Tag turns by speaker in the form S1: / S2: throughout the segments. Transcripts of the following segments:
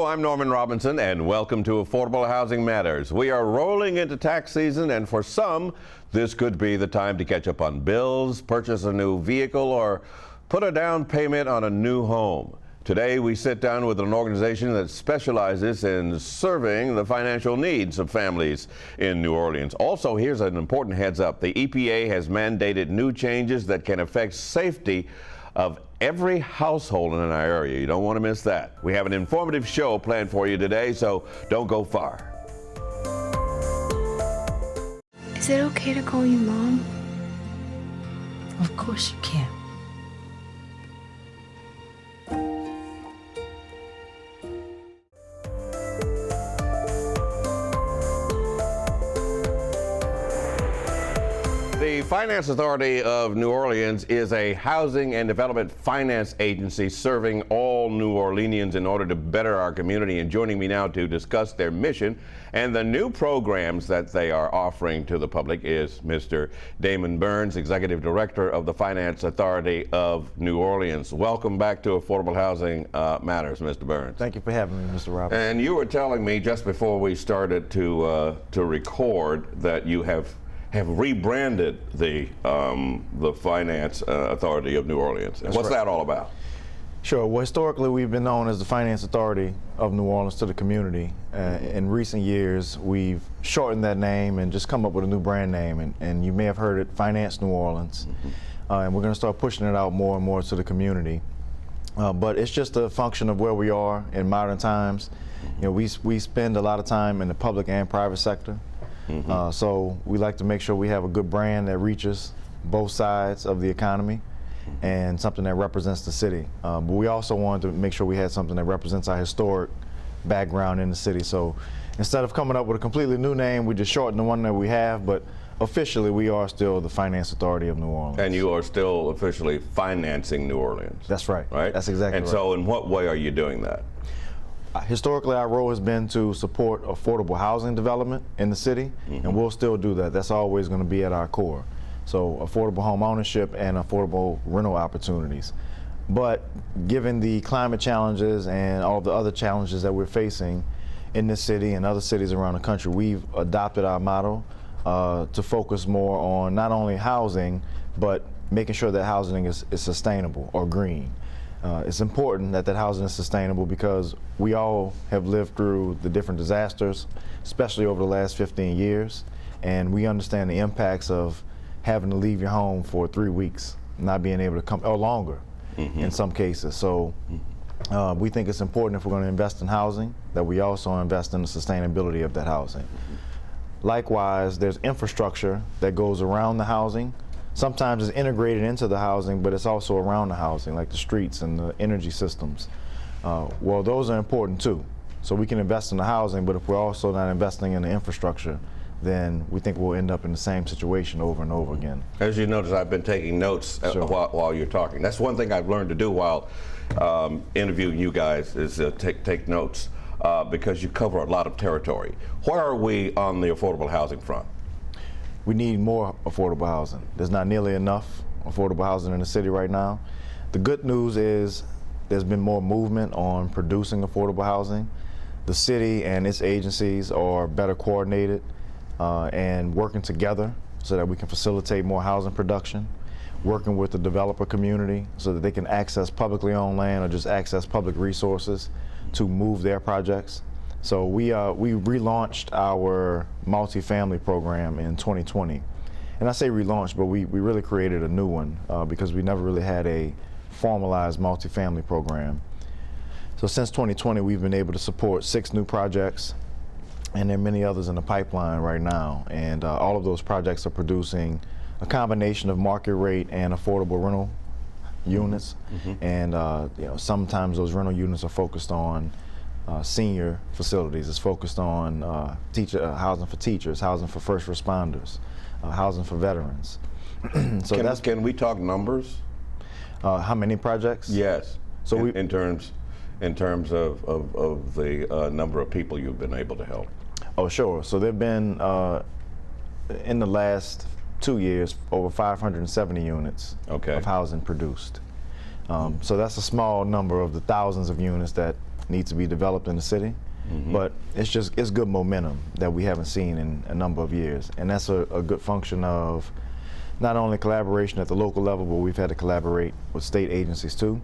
S1: I'm Norman Robinson, and welcome to Affordable Housing Matters. We are rolling into tax season, and for some, this could be the time to catch up on bills, purchase a new vehicle, or put a down payment on a new home. Today, we sit down with an organization that specializes in serving the financial needs of families in New Orleans. Also, here's an important heads up. The EPA has mandated new changes that can affect safety of every household in our area. You don't want to miss that. We have an informative show planned for you today, so don't go far.
S2: Is it okay to call you Mom?
S3: Of course you can.
S1: The Finance Authority of New Orleans is a housing and development finance agency serving all New Orleanians in order to better our community. And joining me now to discuss their mission and the new programs that they are offering to the public is Mr. Damon Burns, Executive Director of the Finance Authority of New Orleans. Welcome back to Affordable Housing Matters, Mr. Burns.
S4: Thank you for having me, Mr. Roberts.
S1: And you were telling me just before we started to record that you have rebranded the Finance Authority of New Orleans. And what's that all about?
S4: Sure. Well, historically, we've been known as the Finance Authority of New Orleans to the community. In recent years, we've shortened that name and just come up with a new brand name. And you may have heard it, Finance New Orleans. And we're going to start pushing it out more and more to the community. But it's just a function of where we are in modern times. You know, we spend a lot of time in the public and private sector. So we like to make sure we have a good brand that reaches both sides of the economy and something that represents the city. But we also wanted to make sure we had something that represents our historic background in the city. So instead of coming up with a completely new name, we just shortened the one that we have, but officially we are still the Finance Authority of New Orleans.
S1: And you are still officially financing New Orleans.
S4: That's right.
S1: Right?
S4: That's exactly right.
S1: And so in what way are you doing that?
S4: Historically, our role has been to support affordable housing development in the city, and we'll still do that. That's always going to be at our core. So affordable home ownership and affordable rental opportunities. But given the climate challenges and all the other challenges that we're facing in this city and other cities around the country, we've adopted our model to focus more on not only housing, but making sure that housing is sustainable or green. It's important that housing is sustainable because we all have lived through the different disasters, especially over the last 15 years, and we understand the impacts of having to leave your home for 3 weeks, not being able to come, or longer in some cases. So we think it's important if we're going to invest in housing, that we also invest in the sustainability of that housing. Likewise, there's infrastructure that goes around the housing. Sometimes it's integrated into the housing, but it's also around the housing, like the streets and the energy systems. Well, those are important too. So we can invest in the housing, but if we're also not investing in the infrastructure, then we think we'll end up in the same situation over and over again.
S1: As you notice, I've been taking notes while you're talking. That's one thing I've learned to do while interviewing you guys is take notes because you cover a lot of territory. Where are we on the affordable housing front?
S4: We need more affordable housing. There's not nearly enough affordable housing in the city right now. The good news is there's been more movement on producing affordable housing. The city and its agencies are better coordinated and working together so that we can facilitate more housing production, working with the developer community so that they can access publicly owned land or just access public resources to move their projects. So we relaunched our multifamily program in 2020. And I say relaunched, but we really created a new one because we never really had a formalized multifamily program. So since 2020, we've been able to support 6 new projects, and there are many others in the pipeline right now. And all of those projects are producing a combination of market rate and affordable rental units. And you know, sometimes those rental units are focused on senior facilities. It's focused on housing for teachers, housing for first responders, housing for veterans. So
S1: can we talk numbers?
S4: How many projects?
S1: Yes.
S4: So
S1: in terms of the number of people you've been able to help.
S4: Oh, sure. So there've been in the last 2 years over 570 units of housing produced. So that's a small number of the thousands of units that need to be developed in the city. But it's good momentum that we haven't seen in a number of years. And that's a good function of not only collaboration at the local level, but we've had to collaborate with state agencies too,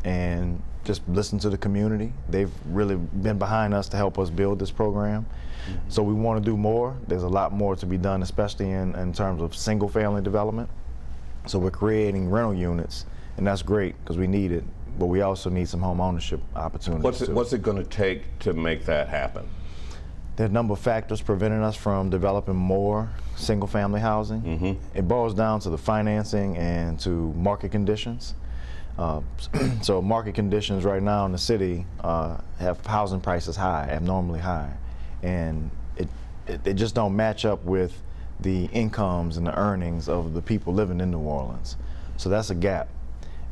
S4: and just listen to the community. They've really been behind us to help us build this program. So we want to do more. There's a lot more to be done, especially in terms of single family development. So we're creating rental units, and that's great because we need it, but we also need some home ownership opportunities.
S1: What's it going to take to make that happen?
S4: There are a number of factors preventing us from developing more single family housing. It boils down to the financing and to market conditions. So market conditions right now in the city have housing prices high, abnormally high, and it just don't match up with the incomes and the earnings of the people living in New Orleans. So that's a gap.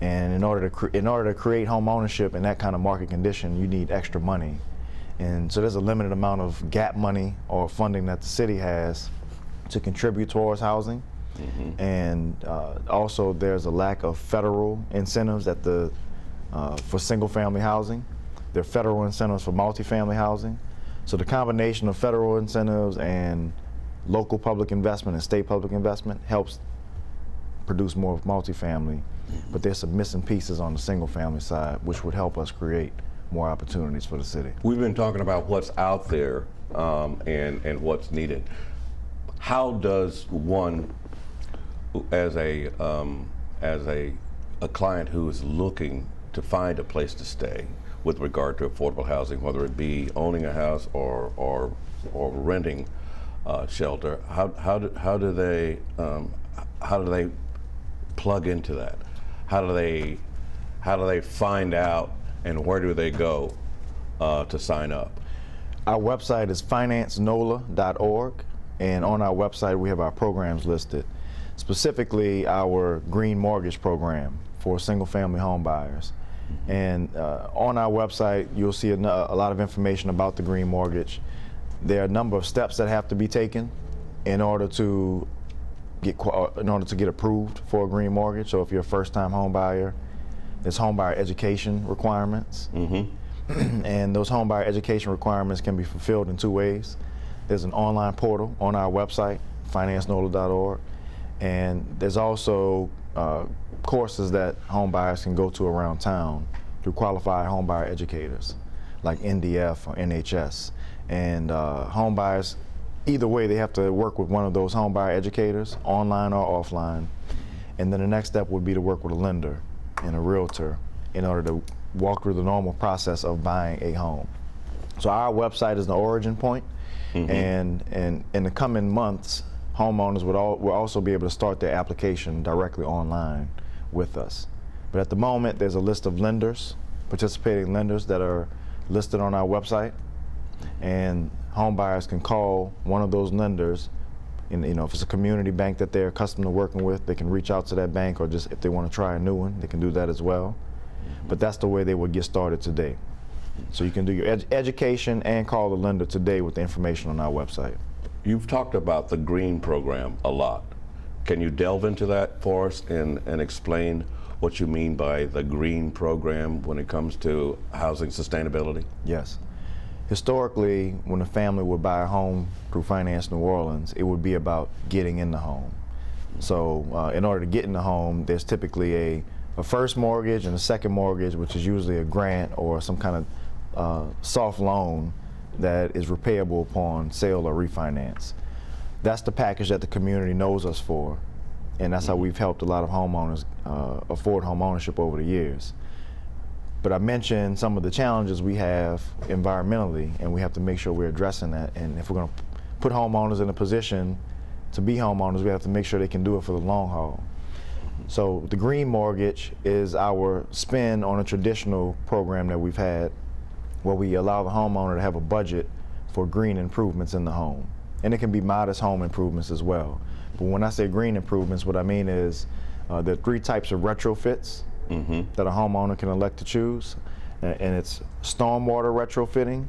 S4: And in order to create home ownership in that kind of market condition, you need extra money. And so there's a limited amount of gap money or funding that the city has to contribute towards housing. And also there's a lack of federal incentives for single family housing. There are federal incentives for multifamily housing. So the combination of federal incentives and local public investment and state public investment helps produce more multifamily. But there's some missing pieces on the single family side, which would help us create more opportunities for the city.
S1: We've been talking about what's out there and what's needed. How does one, as a client who is looking to find a place to stay with regard to affordable housing, whether it be owning a house or renting shelter, how do they plug into that? How do they find out, and where do they go to sign up?
S4: Our website is financenola.org, and on our website we have our programs listed, specifically our green mortgage program for single family home buyers. And on our website you'll see a lot of information about the green mortgage. There are a number of steps that have to be taken in order to get approved for a green mortgage. So if you're a first-time home buyer, there's home buyer education requirements. And those home buyer education requirements can be fulfilled in two ways. There's an online portal on our website, financenola.org, and there's also courses that home buyers can go to around town through qualified home buyer educators like NDF or NHS. And home buyers, either way, they have to work with one of those home buyer educators, online or offline. And then the next step would be to work with a lender and a realtor in order to walk through the normal process of buying a home. So our website is the origin point, and in the coming months, homeowners will also be able to start their application directly online with us. But at the moment, there's a list of lenders, participating lenders that are listed on our website, and home buyers can call one of those lenders. And, if it's a community bank that they're accustomed to working with, they can reach out to that bank, or just if they want to try a new one, they can do that as well. But that's the way they would get started today. So you can do your education and call the lender today with the information on our website.
S1: You've talked about the green program a lot. Can you delve into that for us and explain what you mean by the green program when it comes to housing sustainability?
S4: Yes. Historically, when a family would buy a home through Finance New Orleans, it would be about getting in the home. So in order to get in the home, there's typically a first mortgage and a second mortgage, which is usually a grant or some kind of soft loan that is repayable upon sale or refinance. That's the package that the community knows us for, and that's how we've helped a lot of homeowners afford home ownership over the years. But I mentioned some of the challenges we have environmentally, and we have to make sure we're addressing that. And if we're going to put homeowners in a position to be homeowners, we have to make sure they can do it for the long haul. So the green mortgage is our spin on a traditional program that we've had, where we allow the homeowner to have a budget for green improvements in the home. And it can be modest home improvements as well. But when I say green improvements, what I mean is there are three types of retrofits that a homeowner can elect to choose. And it's stormwater retrofitting,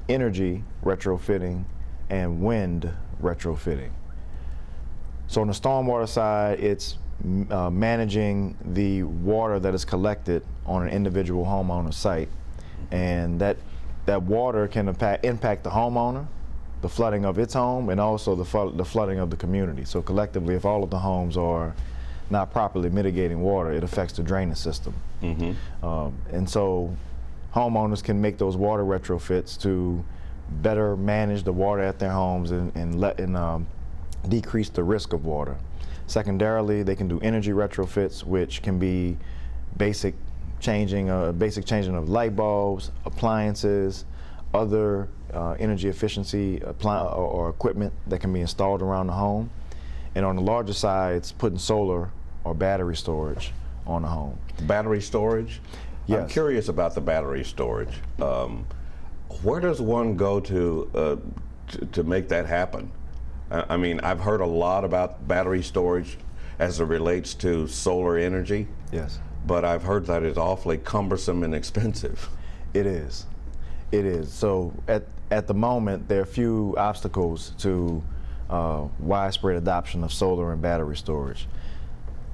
S4: energy retrofitting, and wind retrofitting. So on the stormwater side, it's managing the water that is collected on an individual homeowner site and that water can impact the homeowner, the flooding of its home, and also the flooding of the community. So collectively, if all of the homes are not properly mitigating water, it affects the drainage system. And so homeowners can make those water retrofits to better manage the water at their homes and decrease the risk of water. Secondarily, they can do energy retrofits, which can be basic changing of light bulbs, appliances, other energy efficiency or equipment that can be installed around the home. And on the larger sides, putting solar or battery storage on the home.
S1: Battery storage?
S4: Yes.
S1: I'm curious about the battery storage. Where does one go to make that happen? I mean, I've heard a lot about battery storage as it relates to solar energy.
S4: Yes.
S1: But I've heard that it's awfully cumbersome and expensive.
S4: It is. It is. So at the moment, there are few obstacles to widespread adoption of solar and battery storage.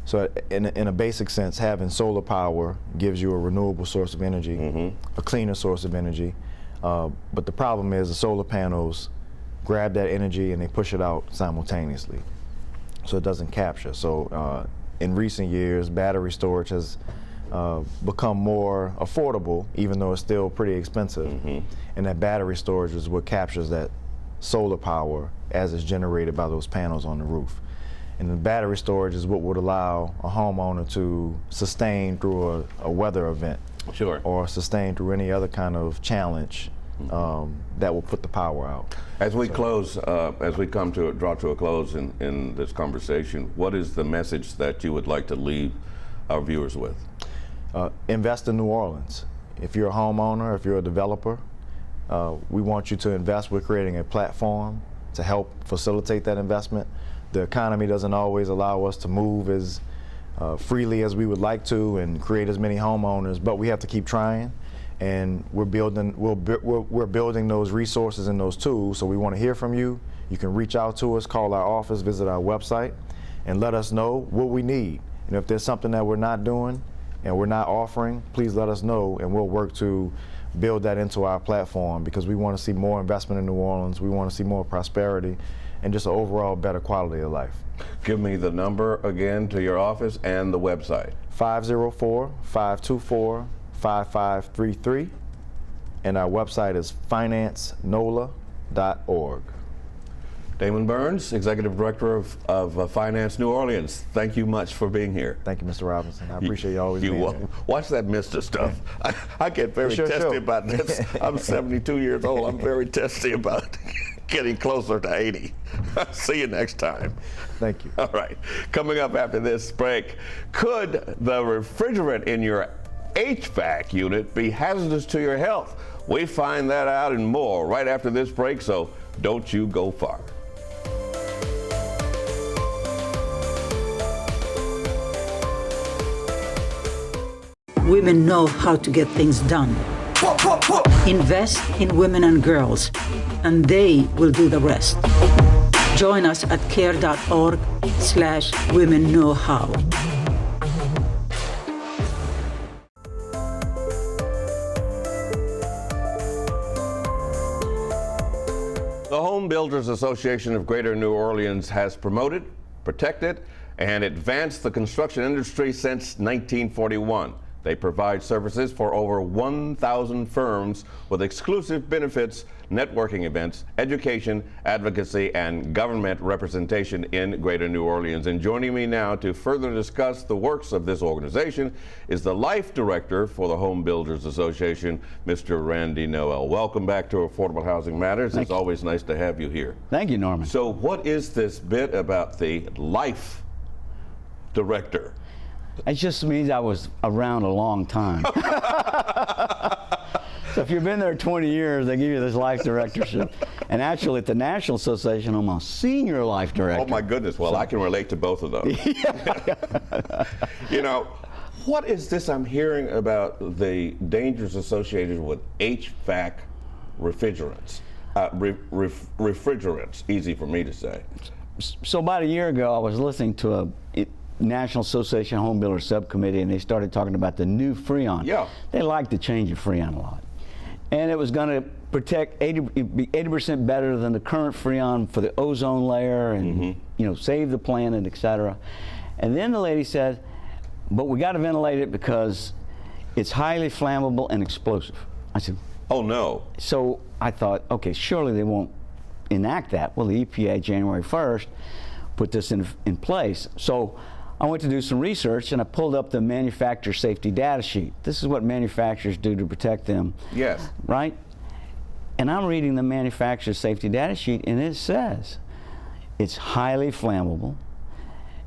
S4: So in a basic sense, having solar power gives you a renewable source of energy, a cleaner source of energy. But the problem is the solar panels grab that energy and they push it out simultaneously. So it doesn't capture. So in recent years, battery storage has become more affordable, even though it's still pretty expensive. And that battery storage is what captures that solar power as it's generated by those panels on the roof. And the battery storage is what would allow a homeowner to sustain through a weather event.
S1: Sure.
S4: Or sustain through any other kind of challenge that will put the power out.
S1: As we close, as we come to draw to a close in this conversation, what is the message that you would like to leave our viewers with?
S4: Invest in New Orleans. If you're a homeowner, if you're a developer, we want you to invest. We're creating a platform to help facilitate that investment. The economy doesn't always allow us to move as freely as we would like to and create as many homeowners, but we have to keep trying. And we're building those resources and those tools. So we want to hear from you. You can reach out to us, call our office, visit our website, and let us know what we need. And if there's something that we're not doing and we're not offering, please let us know, and we'll work to build that into our platform, because we want to see more investment in New Orleans. We want to see more prosperity and just an overall better quality of life.
S1: Give me the number again to your office and the website.
S4: 504-524-5533, and our website is financenola.org.
S1: Damon Burns, Executive Director of Finance New Orleans, thank you much for being here.
S4: Thank you, Mr. Robinson. I appreciate you always being here.
S1: Watch that Mr. stuff. I get very testy about this. I'm 72 years old. I'm very testy about getting closer to 80. See you next time.
S4: Thank you.
S1: All right. Coming up after this break, could the refrigerant in your HVAC unit be hazardous to your health? We find that out and more right after this break, so don't you go far.
S3: Women know how to get things done. Invest in women and girls, and they will do the rest. Join us at care.org/women-know-how.
S1: The Home Builders Association of Greater New Orleans has promoted, protected, and advanced the construction industry since 1941. They provide services for over 1,000 firms with exclusive benefits, networking events, education, advocacy, and government representation in Greater New Orleans. And joining me now to further discuss the works of this organization is the Life Director for the Home Builders Association, Mr. Randy Noel. Welcome back to Affordable Housing Matters. It's always nice to have you here.
S5: Thank you, Norman.
S1: So what is this bit about the Life Director?
S5: It just means I was around a long time. So if you've been there 20 years, they give you this life directorship. And actually, at the National Association, I'm a senior life director.
S1: Oh, my goodness. Well, I can relate to both of those. You know, what is this I'm hearing about the dangers associated with HVAC refrigerants? Refrigerants, easy for me to say.
S5: So about a year ago, I was listening to a National Association Home Builders Subcommittee, and they started talking about the new Freon.
S1: Yeah.
S5: They like to change the Freon a lot. and it was going to protect 80% better than the current Freon for the ozone layer, and you know, save the planet, etc. And then the lady said, but we got to ventilate it because it's highly flammable and explosive. I said,
S1: oh no.
S5: So I thought, okay, surely they won't enact that. Well, the EPA January 1st put this in place. So I went to do some research, and I pulled up the manufacturer safety data sheet. This is what manufacturers do to protect them.
S1: Yes.
S5: Right? And I'm reading the manufacturer safety data sheet, and it says it's highly flammable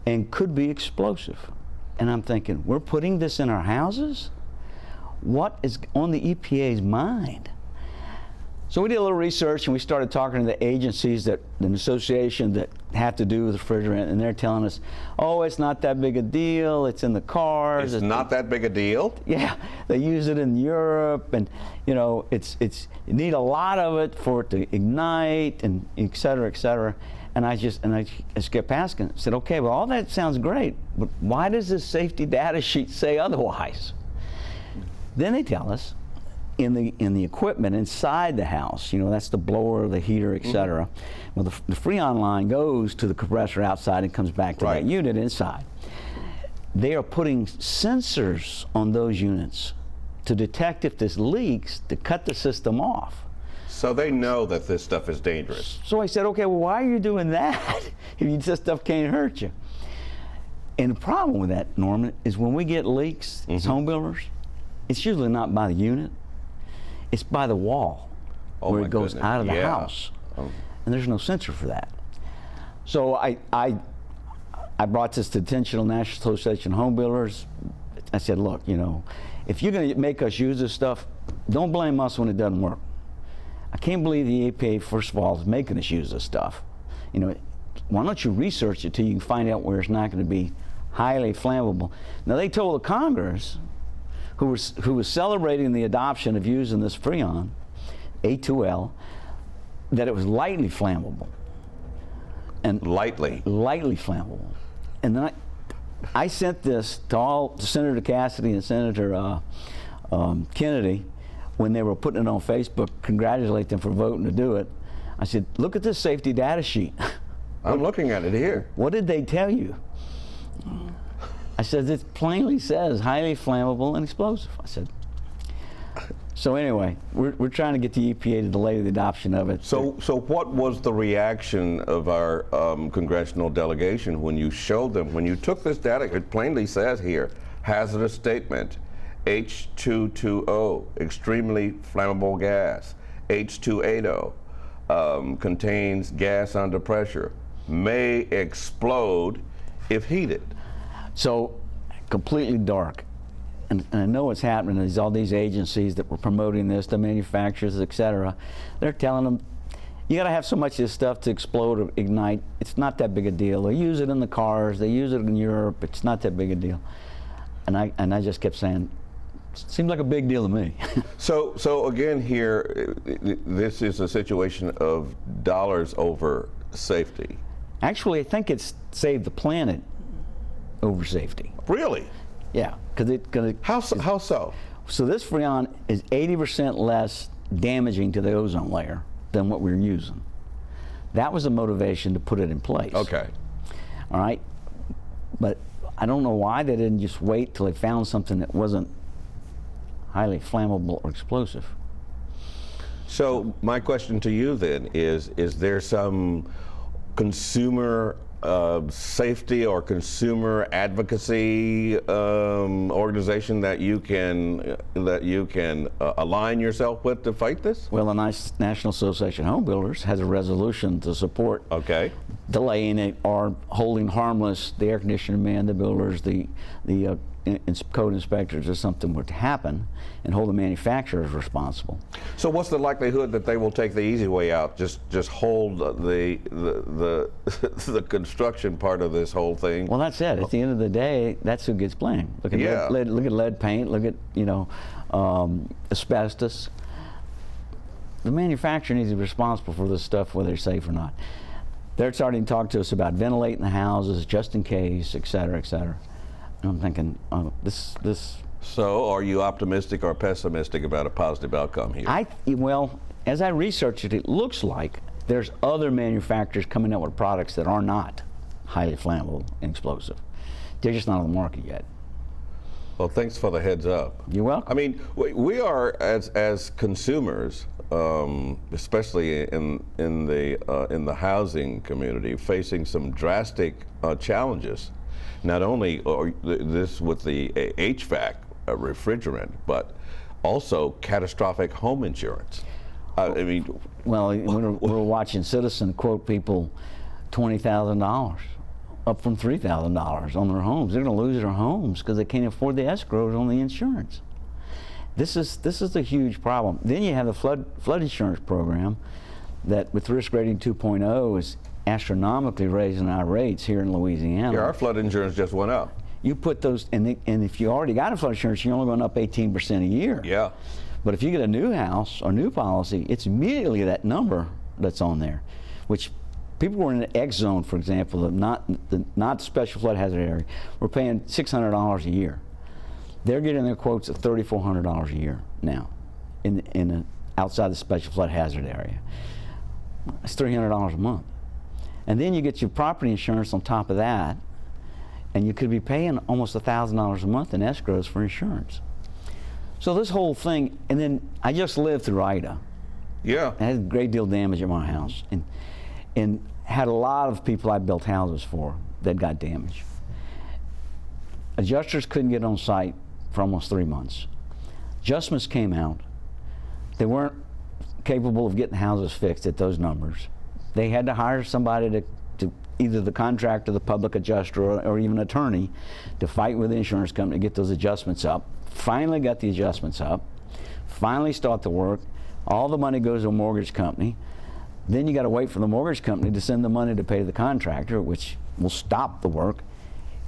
S5: and could be explosive. And I'm thinking, we're putting this in our houses? What is on the EPA's mind? So we did a little research, and we started talking to the agencies, that an association that have to do with refrigerant, and they're telling us, oh, it's not that big a deal, it's in the cars.
S1: It's not that big a deal?
S5: Yeah, they use it in Europe, and you know, you need a lot of it for it to ignite, and et cetera, et cetera. And I just kept asking. I said, okay, well, all that sounds great, but why does this safety data sheet say otherwise? Then they tell us, in the equipment inside the house, you know, that's the blower, the heater, et cetera. Well, the Freon line goes to the compressor outside and comes back to that unit inside. They are putting sensors on those units to detect if this leaks, to cut the system off.
S1: So they know that this stuff is dangerous.
S5: So I said, okay, well, why are you doing that if this stuff can't hurt you? And the problem with that, Norman, is when we get leaks as home builders, it's usually not by the unit. It's by the wall where it goes out of the house. And there's no sensor for that. So I brought this to the attention of the National Association of Home Builders. I said, look, you know, if you're going to make us use this stuff, don't blame us when it doesn't work. I can't believe the EPA, first of all, is making us use this stuff. You know, why don't you research it till you can find out where it's not going to be highly flammable. Now, they told the Congress, who was celebrating the adoption of using this Freon, A2L, that it was lightly flammable. And lightly flammable. And then I sent this to Senator Cassidy and Senator Kennedy when they were putting it on Facebook, congratulate them for voting to do it. I said, look at this safety data sheet.
S1: I'm looking at it here.
S5: What did they tell you? I said, it plainly says highly flammable and explosive. I said, so anyway, we're trying to get the EPA to delay the adoption of it.
S1: So what was the reaction of our congressional delegation when you showed them, when you took this data? It plainly says here, hazardous statement, H220, extremely flammable gas, H280, contains gas under pressure, may explode if heated.
S5: So completely dark. And I know what's happening is all these agencies that were promoting this, the manufacturers, et cetera, they're telling them, you got to have so much of this stuff to explode or ignite. It's not that big a deal. They use it in the cars. They use it in Europe. It's not that big a deal. And I just kept saying, seems like a big deal to me.
S1: So again here, this is a situation of dollars over safety.
S5: Actually, I think it's saved the planet over safety.
S1: Really?
S5: Yeah, because it's going to.
S1: How so?
S5: So this Freon is 80% less damaging to the ozone layer than what we're using. That was the motivation to put it in place.
S1: Okay.
S5: All right, but I don't know why they didn't just wait till they found something that wasn't highly flammable or explosive.
S1: So my question to you then is there some consumer safety or consumer advocacy organization that you can align yourself with to fight this?
S5: Well, the National Association of Home Builders has a resolution to support delaying it or holding harmless the air conditioner man, the builders, the code inspectors, if something were to happen, and hold the manufacturers responsible.
S1: So what's the likelihood that they will take the easy way out, just hold the construction part of this whole thing?
S5: Well, that's it. At the end of the day, that's who gets blamed. Look at lead paint. Look at asbestos. The manufacturer needs to be responsible for this stuff, whether it's safe or not. They're starting to talk to us about ventilating the houses just in case, et cetera, et cetera. And I'm thinking, this
S1: So are you optimistic or pessimistic about a positive outcome here?
S5: Well, as I researched it, it looks like there's other manufacturers coming out with products that are not highly flammable and explosive. They're just not on the market yet.
S1: Well, thanks for the heads up.
S5: You're welcome.
S1: I mean, we are as consumers, especially in the housing community, facing some drastic challenges. Not only this with the HVAC refrigerant, but also catastrophic home insurance. I mean,
S5: well, we're watching Citizen quote people $20,000 up from $3,000 on their homes. They're going to lose their homes because they can't afford the escrows on the insurance. This is a huge problem. Then you have the flood insurance program that, with risk rating 2.0, is astronomically raising our rates here in Louisiana.
S1: yeah, our flood insurance just went up.
S5: You put those, and if you already got a flood insurance, you're only going up 18% a year.
S1: Yeah.
S5: But if you get a new house or new policy, it's immediately that number that's on there, which people who are in the X zone, for example, not the special flood hazard area, we're paying $600 a year. They're getting their quotes at $3,400 a year now, outside the special flood hazard area. It's $300 a month, and then you get your property insurance on top of that, and you could be paying almost $1,000 a month in escrows for insurance. So this whole thing, and then I just lived through Ida.
S1: Yeah.
S5: I had a great deal of damage at my house, and had a lot of people I built houses for that got damaged. Adjusters couldn't get on site for almost 3 months. Adjustments came out. They weren't capable of getting houses fixed at those numbers. They had to hire somebody to either the contractor, the public adjuster, or even attorney to fight with the insurance company to get those adjustments up. Finally got the adjustments up. Finally start the work. All the money goes to a mortgage company. Then you got to wait for the mortgage company to send the money to pay the contractor, which will stop the work.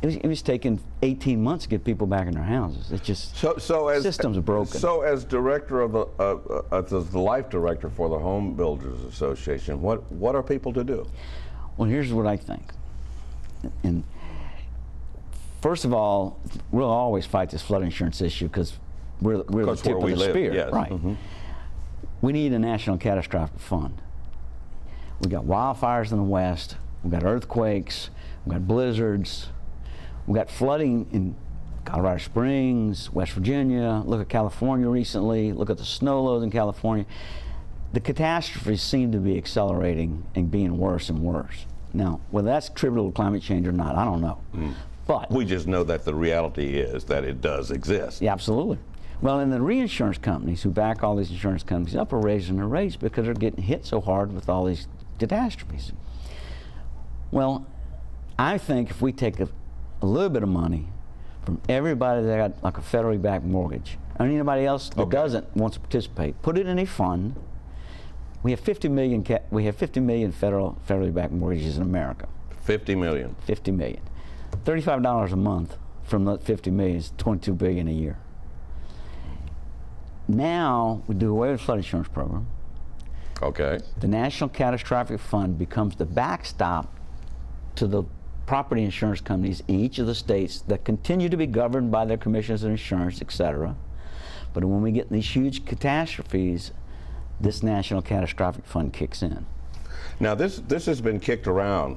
S5: It was taking 18 months to get people back in their houses. It's just systems are broken.
S1: So as director of the life director for the Home Builders Association, what are people to do?
S5: Well, here's what I think. And first of all, we'll always fight this flood insurance issue because we're the tip of the spear.
S1: Yes.
S5: Right.
S1: Mm-hmm.
S5: We need a national catastrophic fund. We got wildfires in the West. We got earthquakes. We got blizzards. We got flooding in Colorado Springs, West Virginia. Look at California recently. Look at the snow loads in California. The catastrophes seem to be accelerating and being worse and worse. Now, whether that's attributable to climate change or not, I don't know. But
S1: we just know that the reality is that it does exist.
S5: Yeah, absolutely. Well, and the reinsurance companies who back all these insurance companies up are raising their rates because they're getting hit so hard with all these catastrophes. Well, I think if we take a little bit of money from everybody that got like a federally backed mortgage, and anybody else that doesn't want to participate, put it in a fund. We have 50 million federally backed mortgages in America.
S1: 50 million.
S5: 50 million. $35 a month from that 50 million is $22 billion a year. Now we do away with the flood insurance program.
S1: Okay.
S5: The National Catastrophic Fund becomes the backstop to the property insurance companies in each of the states that continue to be governed by their commissions of insurance, etc. But when we get these huge catastrophes, this National Catastrophic Fund kicks in.
S1: Now this has been kicked around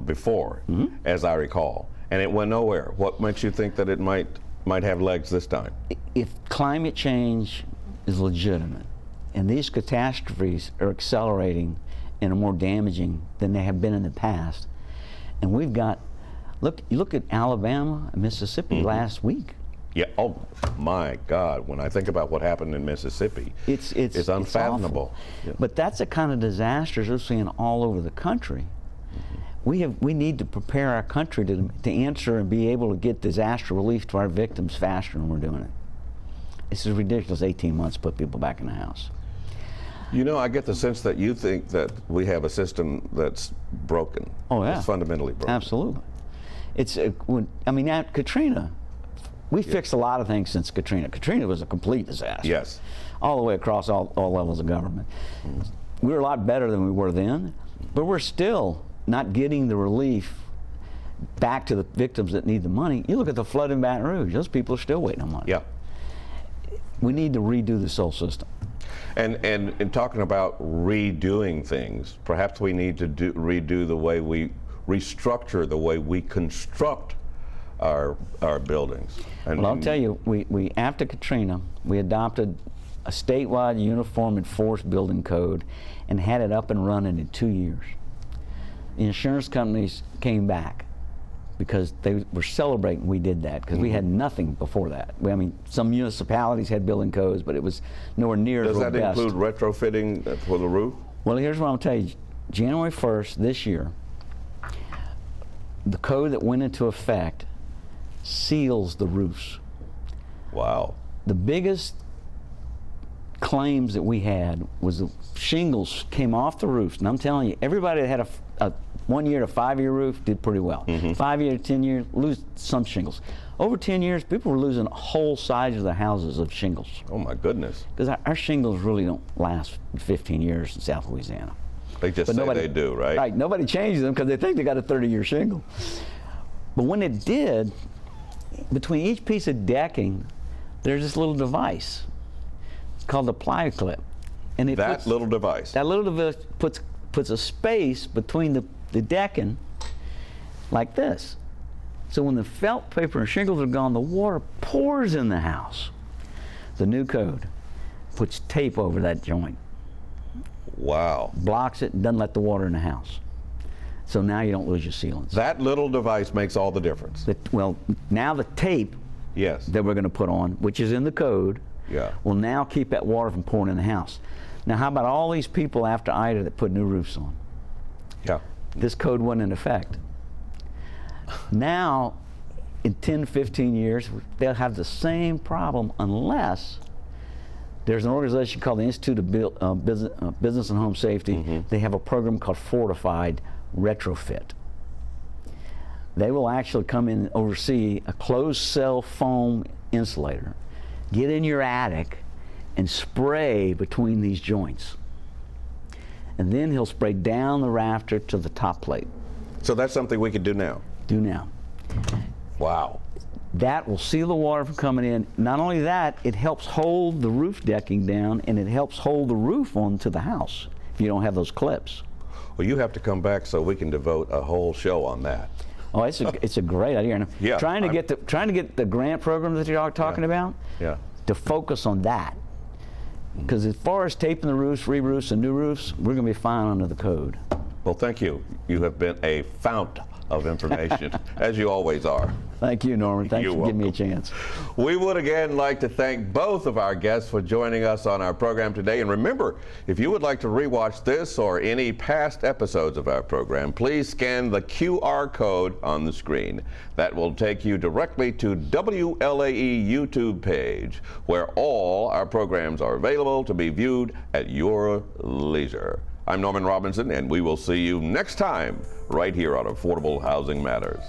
S1: before, as I recall, and it went nowhere. What makes you think that it might have legs this time?
S5: If climate change is legitimate, and these catastrophes are accelerating and are more damaging than they have been in the past, and we've got, you look at Alabama and Mississippi last week.
S1: Yeah. Oh my God! When I think about what happened in Mississippi, it's unfathomable.
S5: Yeah. But that's the kind of disasters we're seeing all over the country. We need to prepare our country to answer and be able to get disaster relief to our victims faster than we're doing it. This is ridiculous. 18 months to put people back in the house.
S1: You know, I get the sense that you think that we have a system that's broken.
S5: Oh yeah.
S1: It's fundamentally broken.
S5: Absolutely. It's Katrina. We fixed a lot of things since Katrina. Katrina was a complete disaster.
S1: Yes.
S5: All the way across all levels of government. We were a lot better than we were then, but we're still not getting the relief back to the victims that need the money, you look at the flood in Baton Rouge, those people are still waiting on money.
S1: Yeah.
S5: We need to redo this whole system.
S1: And in talking about redoing things, perhaps we need to redo the way we restructure the way we construct our buildings. And,
S5: Well, I'll tell you, we after Katrina, we adopted a statewide uniform enforced building code and had it up and running in 2 years. The insurance companies came back because they were celebrating we did that, because we had nothing before that. I mean, some municipalities had building codes, but it was nowhere near as robust.
S1: Does that include retrofitting for the roof?
S5: Well, here's what I'll tell you. January 1st this year, the code that went into effect seals the roofs.
S1: Wow.
S5: The biggest claims that we had was the shingles came off the roofs, and I'm telling you, everybody that had a 1 year to 5 year roof did pretty well. 5 year to 10 year, lose some shingles. Over 10 years, people were losing whole sides of the houses of shingles.
S1: Oh my goodness.
S5: Because our shingles really don't last 15 years in South Louisiana.
S1: They just say they do, right?
S5: Right, nobody changes them because they think they got a 30-year shingle. But when it did, between each piece of decking, there's this little device. It's called the ply clip. And it
S1: That little device
S5: puts a space between the decking like this. So when the felt paper and shingles are gone, the water pours in the house. The new code puts tape over that joint.
S1: Wow.
S5: Blocks it and doesn't let the water in the house. So now you don't lose your sealants.
S1: That little device makes all the difference.
S5: Well, now the tape
S1: Yes.
S5: that we're going to put on, which is in the code, will now keep that water from pouring in the house. Now, how about all these people after Ida that put new roofs on?
S1: Yeah.
S5: This code wasn't in effect. Now, in 10, 15 years, they'll have the same problem unless there's an organization called the Institute of Business and Home Safety. They have a program called Fortified Retrofit. They will actually come in and oversee a closed cell foam insulator, get in your attic and spray between these joints. And then he'll spray down the rafter to the top plate.
S1: So that's something we could do now.
S5: Do now.
S1: Wow.
S5: That will seal the water from coming in. Not only that, it helps hold the roof decking down, and it helps hold the roof onto the house if you don't have those clips.
S1: Well, you have to come back so we can devote a whole show on that.
S5: Oh, it's a great idea. And
S1: Yeah,
S5: trying to get the grant program that you're talking about to focus on that. Because as far as taping the roofs, re-roofs, and new roofs, we're going to be fine under the code.
S1: Well, thank you. You have been a fount of information, as you always are.
S5: Thank you, Norman. Thanks
S1: You're
S5: for giving me a
S1: welcome.
S5: chance.
S1: We would again like to thank both of our guests for joining us on our program today. And remember, if you would like to rewatch this or any past episodes of our program, please scan the QR code on the screen. That will take you directly to WLAE YouTube page, where all our programs are available to be viewed at your leisure. I'm Norman Robinson, and we will see you next time right here on Affordable Housing Matters.